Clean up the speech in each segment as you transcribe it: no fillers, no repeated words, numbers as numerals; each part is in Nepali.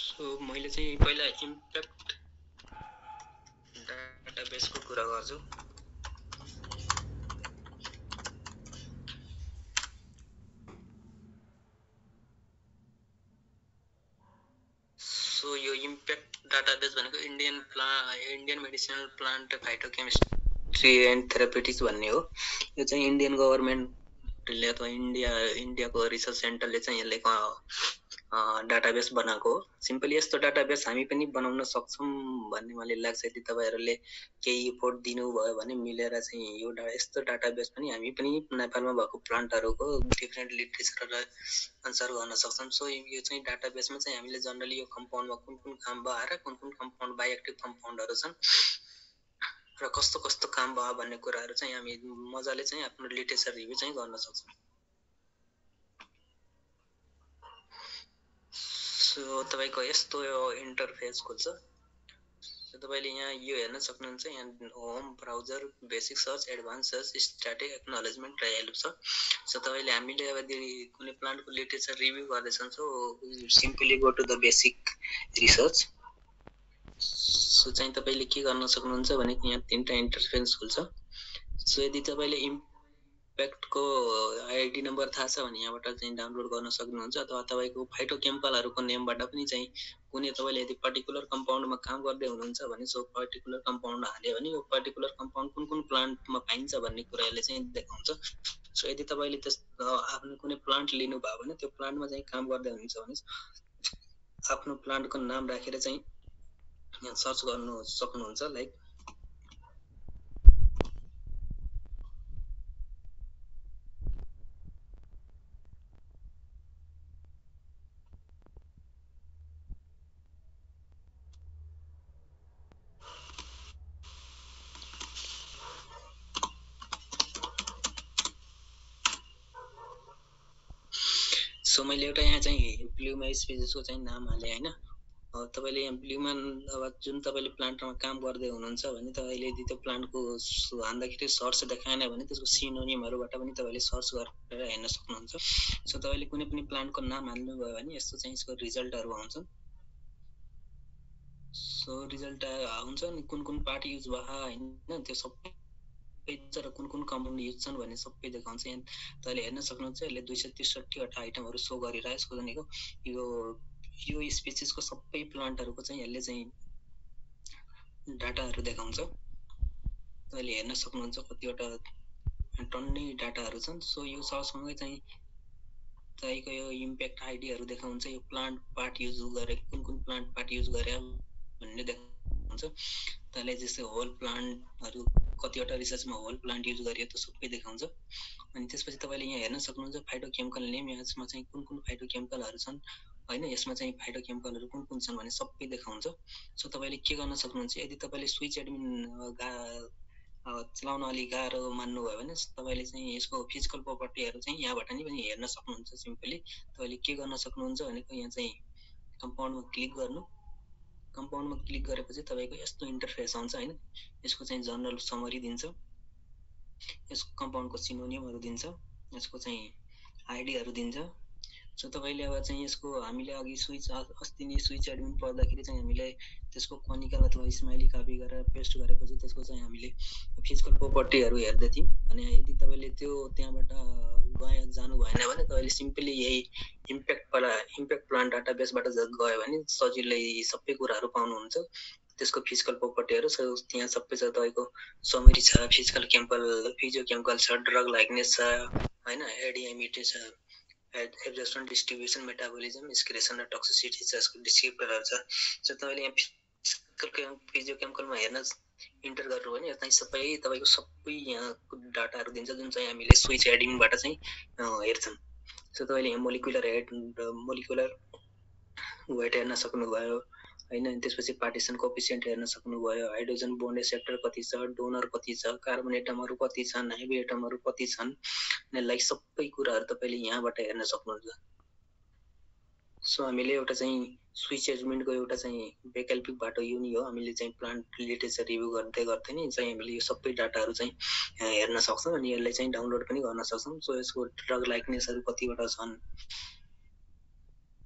सो मैले चाहिँ पहिला इम्प्याक्ट डाटाबेसको कुरा गर्छु। सो यो इम्प्याक्ट डाटाबेस भनेको Indian medicinal plant phytochemistry and therapeutics भन्ने हो। यो चाहिँ इन्डियन गभर्नमेन्टले अथवा इन्डियाको रिसर्च सेन्टरले चाहिँ यसले डाटाबेस बनाएको हो। सिम्पली यस्तो डाटाबेस हामी पनि बनाउन सक्छौँ भन्ने मलाई लाग्छ। यदि तपाईँहरूले केही इफोर्ट दिनुभयो भने मिलेर चाहिँ यो यस्तो डाटाबेस पनि हामी पनि नेपालमा भएको प्लान्टहरूको डिफ्रेन्ट लिटरेचर अनुसार गर्न सक्छौँ। सो यो चाहिँ डाटाबेसमा चाहिँ हामीले जनरली यो कम्पाउन्डमा कुन कुन काम भयो र कुन कुन कम्पाउन्ड बायोएक्टिभ कम्पाउन्डहरू छन् र कस्तो कस्तो काम भयो भन्ने कुराहरू चाहिँ हामी मजाले चाहिँ आफ्नो लिटरेचर रिभ्यू चाहिँ गर्न सक्छौँ। सो तपाईको यस्तो इन्टरफेस खुल्छ। सो तपाईले यहाँ यो हेर्न सक्नुहुन्छ। यहाँ home browser basic search advance search static acknowledgement र हेल्प छ। सो तपाईले हामीले अब कुनै प्लान्टको लिटरेचर रिभ्यू गर्दैछन् so simply go to the basic research. So चाहिँ तपाईले के गर्न सक्नुहुन्छ भने यहाँ तीनटा इन्टरफेस खुल्छ। सो यदि तपाईले इम्प्याक्टको आईडी नम्बर थाहा छ भने यहाँबाट चाहिँ डाउनलोड गर्न सक्नुहुन्छ अथवा तपाईको फाइटोकेमिकलहरुको नेमबाट पनि चाहिँ कुनै तपाईले यदि पर्टिकुलर कम्पाउन्डमा काम गर्दै हुनुहुन्छ भने सो पर्टिकुलर कम्पाउन्ड हाल्यो भने यो पर्टिकुलर कम्पाउन्ड कुन कुन प्लान्टमा पाइन्छ भन्ने कुराले चाहिँ देखाउँछ। सो यदि तपाईले त्यस आफ्नो कुनै प्लान्ट लिनु भयो भने त्यो प्लान्टमा चाहिँ काम गर्दै हुनुहुन्छ भने आफ्नो प्लान्टको नाम राखेर चाहिँ यहाँ सर्च गर्नु सक्नुहुन्छ। लाइक सो मैले एउटा यहाँ चाहिँ ब्लुमा स्पिसिसको चाहिँ नाम हाले हैन। तपाईले यहाँ ब्लुमा अब जुन तपाईले प्लान्टमा काम गर्दै हुनुहुन्छ भने तपाईले यदि त्यो प्लान्टको हान्दाखेरि सर्च देखाएन भने त्यसको सिनोनिमहरुबाट पनि तपाईले सर्च गरेर हेर्न सक्नुहुन्छ। सो तपाईले कुनै पनि प्लान्टको नाम हाल्नु भयो भने यस्तो चाहिँ यसको रिजल्टहरु आउँछन्। सो रिजल्ट आउँछ नि कुन कुन पार्ट युज भयो हैन त्यो सबै र कुन कुन कम्पाउन्ड युज छन् भन्ने सबै देखाउँछ। यहाँ तपाईले हेर्न सक्नुहुन्छ। यसले 263 वटा आइटमहरु शो गरिरहेको छ भनेको यो स्पेसिसको सबै प्लान्टहरुको चाहिँ यसले चाहिँ डाटाहरु देखाउँछ। तपाईले हेर्न सक्नुहुन्छ कतिवटा टन्नै डाटाहरु छन्। सो यो सँगसँगै चाहिँ तपाईको यो इम्प्याक्ट आइडीहरु देखाउँछ। यो प्लान्ट पार्ट युज गरे कुन कुन प्लान्ट पार्ट युज गरे भन्ने देखाउँछ। त्यसले जस्तै होल प्लान्टहरु कतिवटा रिसर्चमा होल प्लान्ट युज गरियो त सबै देखाउँछ। अनि त्यसपछि तपाईले यहाँ हेर्न सक्नुहुन्छ फाइटोकेमिकल नेम। यसमा चाहिँ कुन कुन फाइटोकेमिकलहरु छन् हैन यसमा चाहिँ फाइटोकेमिकलहरु कुन कुन छन् भन्ने सबै देखाउँछ। सो तपाईले के गर्न सक्नुहुन्छ यदि तपाईले स्विच एडमिन चलाउन अलि गाह्रो मान्नु भयो भने तपाईले चाहिँ यसको फिजिकल प्रोपर्टीहरु चाहिँ यहाँबाट नि पनि हेर्न सक्नुहुन्छ। सिम्पली तपाईले के गर्न सक्नुहुन्छ भनेको यहाँ चाहिँ कम्पाउन्डमा क्लिक गर्नु। कम्पाउन्डमा क्लिक गरेपछि तपाईको यस्तो इन्टरफेस आउँछ हैन। यसको चाहिँ जनरल समरी दिन्छ। यसको कम्पाउन्डको सिनोनिमहरु दिन्छ। यसको चाहिँ आइडीहरु दिन्छ। सो तपाईले अब चाहिँ यसको हामीले अघि स्विच अस्ति नै स्विच एडमिन पढ्दाखेरि चाहिँ हामीले त्यसको कनिकल अथवा स्माइली कपी गरेर पेस्ट गरेपछि त्यसको चाहिँ हामीले फिजिकल प्रोपर्टीहरु हेर्दै थियौं। अनि यदि तपाईले त्यो त्यहाँबाट जानु भएन भने तपाईले सिम्पली यही इम्प्याक्ट प्लान्ट डाटाबेसबाट गयो भने सजिलै सबै कुराहरु पाउनुहुन्छ। त्यसको फिजिकल प्रोपर्टीहरु त्यहाँ सबै छ। तपाईको समरी छ, फिजिकल फिजियोकेमिकल छ, ड्रग लाइकनेस छ हैन, एडीएमईटी छ, एब्जर्प्सन डिस्ट्रिब्युसन मेटाबोलिजम एक्सक्रेसन र टक्सिसिटी छ। यसको डिस्क्रिप्टरहरु छ। सो तपाईले यहाँ फिजिकल फिजियोकेमिकलमा हेर्न इन्टर गर्नु भने यहाँ सबै तपाईको सबै यहाँ डाटाहरु दिन्छ जुन चाहिँ हामीले स्विच एडिङबाट चाहिँ हेर्छौं। सो तपाईले यहाँ मोलिकुलर वेट हेर्न सक्नुभयो हैन। त्यसपछि पार्टिसन कोएफिसिएन्ट हेर्न सक्नुभयो। हाइड्रोजन बोन्ड एक्सेप्टर कति छ, डोनर कति छ, कार्बन एटमहरु कति छन्, हेभी एटमहरु कति छन्, यसलाई सबै कुराहरु तपाईले यहाँबाट हेर्न सक्नुहुन्छ। सो हामीले एउटा चाहिँ स्विच एडमिनको एउटा चाहिँ वैकल्पिक बाटो यो नि हो। हामीले चाहिँ प्लान्ट लिटरेचर रिभ्यू गर्दै गर्दै नि चाहिँ हामीले यो सबै डाटाहरु चाहिँ हेर्न सक्छौं अनि यसलाई चाहिँ डाउनलोड पनि गर्न सक्छौं। सो यसको ड्रग लाइकनेसहरु कतिवटा छन्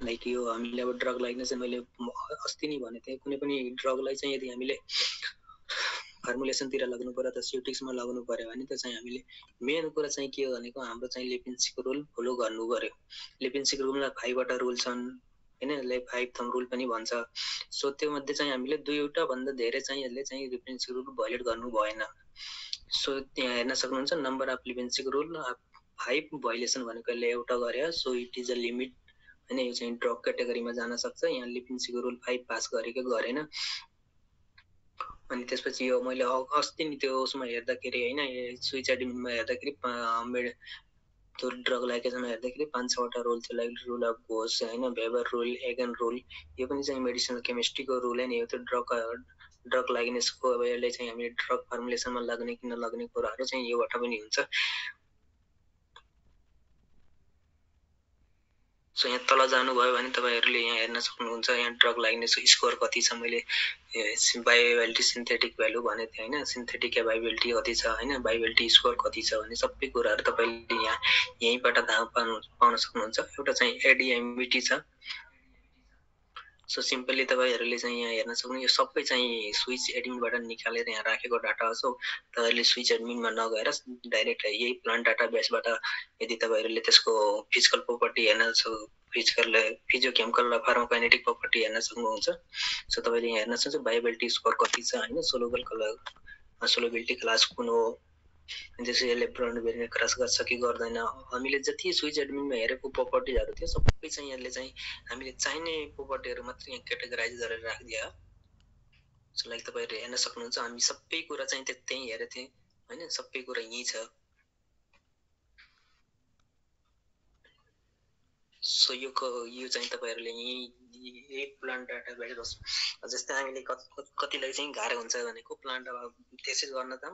लाइक यो हामीले अब ड्रगलाई नै चाहिँ मैले अस्ति नै भने थिएँ, कुनै पनि ड्रगलाई चाहिँ यदि हामीले फर्मुलेसनतिर लाग्नु पर्यो त स्युटिक्समा लाग्नु पर्यो भने त चाहिँ हामीले मेन कुरा चाहिँ के हो भनेको हाम्रो चाहिँ लिपिन्स्कीको रुल फलो गर्नु पर्यो। लिपिन्स्कीको रुलमा 5 वटा रुल छन् हैन, यसलाई 5 थम्ब रुल पनि भन्छ। सो त्यो मध्ये चाहिँ हामीले 2 वटा भन्दा धेरै चाहिँ यसले चाहिँ लिपिन्स्कीको रुल भायोलेट गर्नु भएन। सो त्यहाँ हेर्न सक्नुहुन्छ नम्बर अफ लिपिन्स्कीको रुल 5 भायोलेसन भनेको यसले एउटा गर्यो। So it is a limit हैन, यो चाहिँ ड्रग क्याटेगोरीमा जान सक्छ। यहाँ लिपिन्स्कीको रुल 5 पास गरेको गरेन। अनि त्यसपछि यो मैले अस्ति नि त्यो उसमा हेर्दाखेरि हैन, स्विच एडमिनमा हेर्दाखेरि त्यो ड्रग लाइकेसनमा हेर्दाखेरि 5-6 वटा रुल थियो, लाइक रुल अफ घोष हैन, वेबर रुल, एगन रुल। यो पनि चाहिँ मेडिसिनल केमिस्ट्रीको रुल हैन, यो त ड्रग लाइनेसको अब यसले चाहिँ हामी ड्रग फर्मुलेसनमा लाग्ने कि नलाग्ने कुराहरू चाहिँ योबाट पनि हुन्छ। सो यहाँ तल जानुभयो भने तपाईहरुले यहाँ हेर्न सक्नुहुन्छ, यहाँ ड्रग लाइनेस स्कोर कति छ। मैले बायोएबिलिटी सिन्थेटिक भ्यालु भनेको थिएँ हैन, सिन्थेटिक बायोएबिलिटी कति छ हैन, बायोएबिलिटी स्कोर कति छ भन्ने सबै कुराहरू तपाईले यहाँ यहीँबाट थाहा पाउन सक्नुहुन्छ। एउटा चाहिँ एडीएमबिटी छ। सो सिम्पली तपाईहरुले चाहिँ यहाँ हेर्न सक्नुहुन्छ, यो सबै चाहिँ स्विच एडमिनबाट निकालेर यहाँ राखेको डाटा हो। सो तपाईहरुले स्विच एडमिनमा नगएर डाइरेक्ट यही प्लान्ट डाटाबेसबाट यदि तपाईहरुले त्यसको फिजिकल प्रोपर्टी हेर्न फिजियोकेमिकल र फार्माकोकाइनेटिक प्रोपर्टी हेर्न सक्नुहुन्छ। सो तपाईले यहाँ हेर्न सक्नुहुन्छ बायोएबिलिटी स्कोर कति छ हैन, सोलुबिलिटी क्लास कुन हो, त्यसैले इलेक्ट्रोन भेरिएन्ट क्रस गर्छ कि गर्दैन। हामीले जति स्विच एडमिनमा हेरेको प्रोपर्टीहरु थियो सबै चाहिँ यसले चाहिँ हामीले चाहिने प्रोपर्टीहरु मात्र यहाँ क्याटेगराइज गरेर राखिदियो। सो लाइक तपाईहरुले हेर्न सक्नुहुन्छ, हामी सबै कुरा चाहिँ त्यही हेरेथे हैन, सबै कुरा यही छ। सो यो चाहिँ तपाईहरुले यही प्लान्ट डाटाबेस जस्तै हामीले कतिलाई चाहिँ गाह्रो हुन्छ भनेको प्लान्ट अब त्यसै गर्न त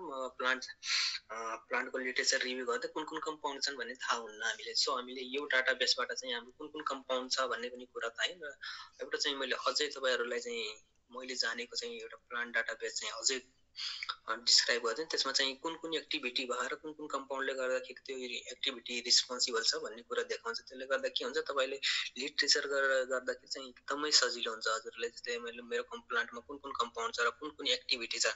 प्लान्टको लिटरेचर रिभ्यू गर्दा कुन कुन कम्पाउन्ड छन् भन्ने थाहा हुन्न हामीले। सो हामीले यो डाटाबेसबाट चाहिँ हाम्रो कुन कुन कम्पाउन्ड छ भन्ने पनि कुरा थाहा र एउटा चाहिँ मैले अझै तपाईहरुलाई चाहिँ मैले जानेको चाहिँ एउटा प्लान्ट डाटाबेस चाहिँ अझै डिस्क्राइब गर्दै, त्यसमा चाहिँ कुन कुन एक्टिभिटी भएर कुन कुन कम्पाउन्डले गर्दाखेरि त्यो एक्टिभिटी रिस्पोन्सिबल छ भन्ने कुरा देखाउँछ। त्यसले गर्दा के हुन्छ, तपाईले लिटरेचर गर्दाखेरि चाहिँ एकदमै सजिलो हुन्छ हजुरले। जस्तै मैले मेरो प्लान्टमा कुन कुन कम्पाउन्ड छ र कुन कुन एक्टिभिटी छ,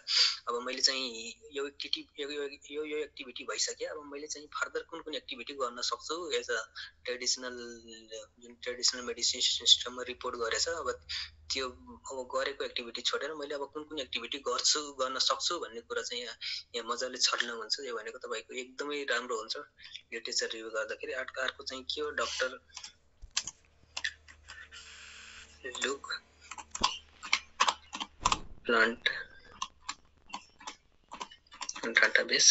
अब मैले चाहिँ यो एक्टिभिटी भइसक्यो, अब मैले चाहिँ फर्दर कुन कुन एक्टिभिटी गर्न सक्छु एज अ ट्रेडिसनल मेडिसिन सिस्टममा रिपोर्ट गरेछ। अब त्यो अब गरेको एक्टिभिटी छोडेर मैले अब कुन कुन एक्टिभिटी गर्न सक्छु भन्ने कुरा चाहिँ यहाँ मजाले छर्न हुन्छ। यो भनेको तपाईको एकदमै राम्रो हुन्छ लिटरेचर रिभ्यू गर्दाखेरि। अर्को चाहिँ के हो, डाक्टर लुक प्लान्ट डाटाबेस।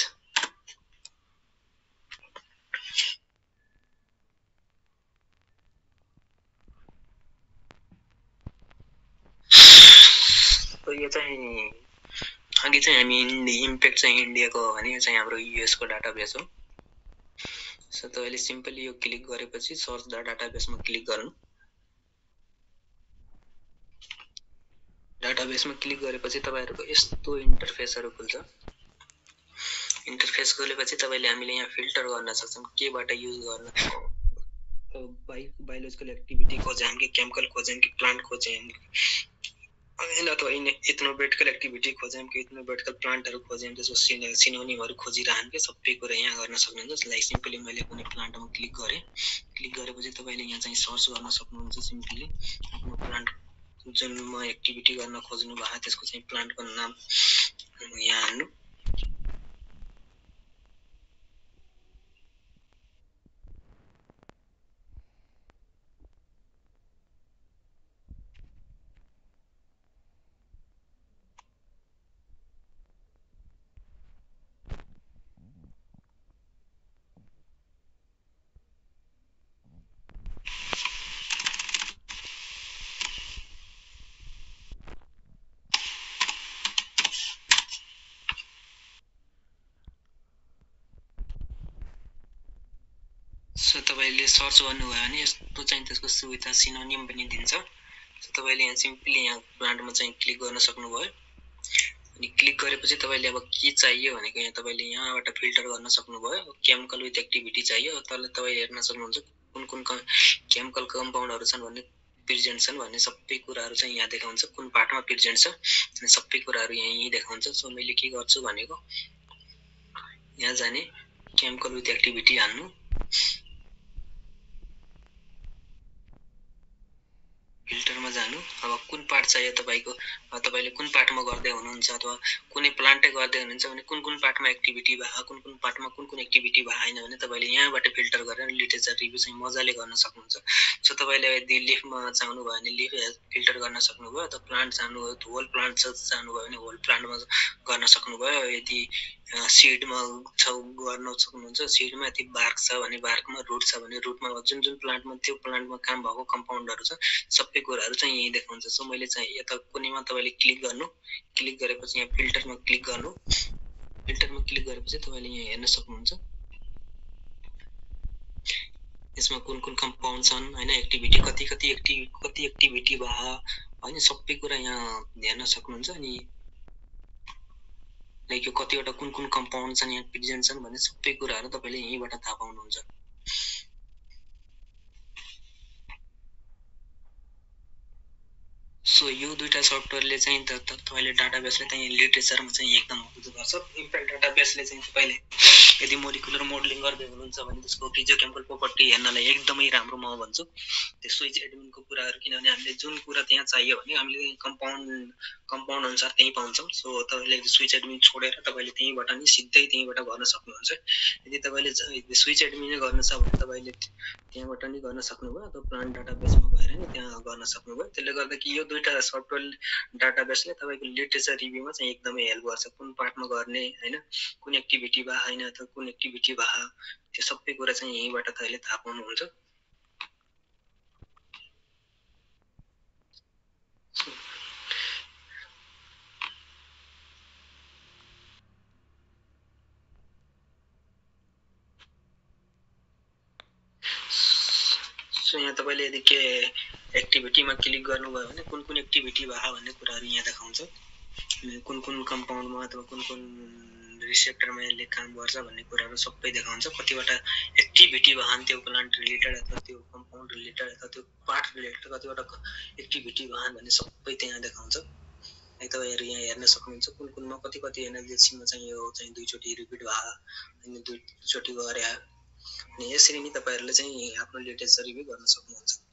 यो चाहिँ अघि चाहिँ हामी इम्प्याक्ट चाहिँ इन्डियाको हो भने यो चाहिँ हाम्रो युएस को डाटाबेस हो। सो तपाईले सिम्पली यो क्लिक गरेपछि सर्च द डाटाबेसमा क्लिक गर्नु। डाटाबेसमा क्लिक गरेपछि तपाईहरुको यस्तो इन्टरफेसहरु खुल्छ। इन्टरफेस खोलेपछि तपाईले हामीले यहाँ फिल्टर गर्न सक्छौं केबाट युज गर्न। बायोलोजिकल एक्टिभिटी खोजें कि केमिकल खोजें कि प्लान्ट खोजें, हैन त इथनोबेटिकल एक्टिभिटी खोजें कि इथनोबेटिकल प्लान्टहरु खोजें, त्यसको सिनोनिमहरु खोजिरहन के सबै कुरा यहाँ गर्न सक्नुहुन्छ। लाइक सिम्पली मैले कुनै प्लान्टमा क्लिक गरे, क्लिक गरेपछि तपाईले यहाँ चाहिँ सर्च गर्न सक्नुहुन्छ। सिम्पली आफ्नो प्लान्ट जुनमा एक्टिभिटी गर्न खोज्नु भए त्यसको चाहिँ प्लान्टको नाम यहाँ हाल्नु। सो तपाईले सर्च गर्नुभयो भने यस्तो चाहिँ त्यसको सुविधा सिनोनिम पनि दिन्छ। सो तपाईले यहाँ सिम्पली यहाँ प्लान्टमा चाहिँ क्लिक गर्न सक्नुभयो। अनि क्लिक गरेपछि तपाईले अब के चाहियो भनेको यहाँ तपाईले यहाँबाट फिल्टर गर्न सक्नुभयो। केमिकल विथ एक्टिभिटी चाहियो, तल तपाई हेर्न सक्नुहुन्छ कुन केमिकल कम्पाउन्डहरु छन् भन्ने प्रेजेन्ट छन् भन्ने सबै कुराहरु चाहिँ यहाँ देखाउँछ कुन पार्टमा प्रेजेन्ट छ अनि सबै कुराहरु यही देखाउँछ सो मैले के गर्छु भनेको यहाँ जाने केमिकल विथ एक्टिभिटी हाल्नु फिल्टरमा जानु अब कुन पार्ट चाहियो तपाईको तपाईले कुन पार्टमा गर्दै हुनुहुन्छ अथवा कुनै प्लान्टै गर्दै हुनुहुन्छ भने कुन पार्टमा एक्टिभिटी भए कुन पार्टमा कुन एक्टिभिटी भए हैन भने तपाईले यहाँबाट फिल्टर गरेर लिटरेचर रिभ्यु चाहिँ मजाले गर्न सक्नुहुन्छ सो तपाईले यदि लिफमा चाहनु भयो भने लिफ फिल्टर गर्न सक्नुभयो अथवा प्लान्ट चाहनु भयो होल प्लान्ट चाहनु भयो भने होल प्लान्टमा गर्न सक्नुभयो यदि सीडमा गर्न सक्नुहुन्छ सीडमा यदि बार्क छ भने बार्कमा रुट छ भने रुटमा जुन प्लान्टमा त्यो प्लान्टमा काम भएको कम्पाउन्डहरु छ सबै कुराहरु चाहिँ यही देखाउँछ सो मैले चाहिँ यता कुनैमा तपाईले क्लिक गर्नु क्लिक गरेपछि यहाँ फिल्टरमा क्लिक गर्नु फिल्टरमा क्लिक गरेपछि तपाईले यहाँ हेर्न सक्नुहुन्छ यसमा कुन कम्पाउन्ड छन् हैन एक्टिभिटी कति एक्टिभिटी भए हैन सबै कुरा यहाँ हेर्न सक्नुहुन्छ अनि लाइक यो कतिवटा कुन कम्पाउन्ड छन् यहाँ प्रेजेन्ट छन् भन्ने सबै कुराहरु तपाईले यहीबाट थाहा पाउनुहुन्छ सो यो दुईटा सफ्टवेयरले चाहिँ तपाईले डाटाबेसले चाहिँ लिटरेचरमा चाहिँ एकदम मद्दत गर्छ इम्प्याक्ट डाटाबेसले चाहिँ तपाईले यदि मोलिकुलर मोडलिङ गर्दै हुनुहुन्छ भने त्यसको फिजियोकेमिकल प्रोपर्टी हेर्नलाई एकदमै राम्रो म भन्छु त्यो स्विच एडमिनको कुराहरु किनभने हामीले जुन कुरा त्यहाँ चाहियो भने हामीले कम्पाउन्ड अनुसार त्यही पाउँछौं सो तपाईले स्विच एडमिन छोडेर तपाईले त्यहीबाट नि सिधै त्यहीबाट गर्न सक्नुहुन्छ यदि तपाईले स्विच एडमिन गर्न छ भने तपाईले त्यहाँबाट नि गर्न सक्नुभयो अथवा प्लान्ट डाटाबेसमा गएर नि त्यहाँ गर्न सक्नुभयो त्यसले गर्दा कि यो दुईटा सफ्टवेयर डाटाबेसले तपाईको लिटरेचर रिभ्युमा चाहिँ एकदमै हेल्प गर्छ कुन पार्टमा गर्ने हैन कुन एक्टिभिटी भए हैन अथवा कुन एक्टिभिटी भए त्यो सबै कुरा चाहिँ यहीबाट तपाईले थाहा पाउनुहुन्छ सो यहाँ तपाईले यदि के एक्टिभिटीमा क्लिक गर्नुभयो भने कुन एक्टिभिटी भए भन्ने कुराहरु यहाँ देखाउँछ कुन कम्पाउन्डमा अथवा कुन रिसेप्टरमा यसले काम गर्छ भन्ने कुराहरु सबै देखाउँछ कतिवटा एक्टिभिटी भएन त्यो प्लान्ट रिलेटेड अथवा त्यो कम्पाउन्ड रिलेटेड अथवा त्यो पार्ट रिलेटेड कतिवटा एक्टिभिटी भएन भन्ने सबै त्यहाँ देखाउँछ तपाईहरु यहाँ हेर्न सक्नुहुन्छ कुनमा कति एनालिसिसमा चाहिँ यो चाहिँ दुई चोटी रिपिट भए अनि दुई चोटी गरे अनि यसरी नै तपाईहरुले चाहिँ आफ्नो लिटरेचर रिभ्यु गर्न सक्नुहुन्छ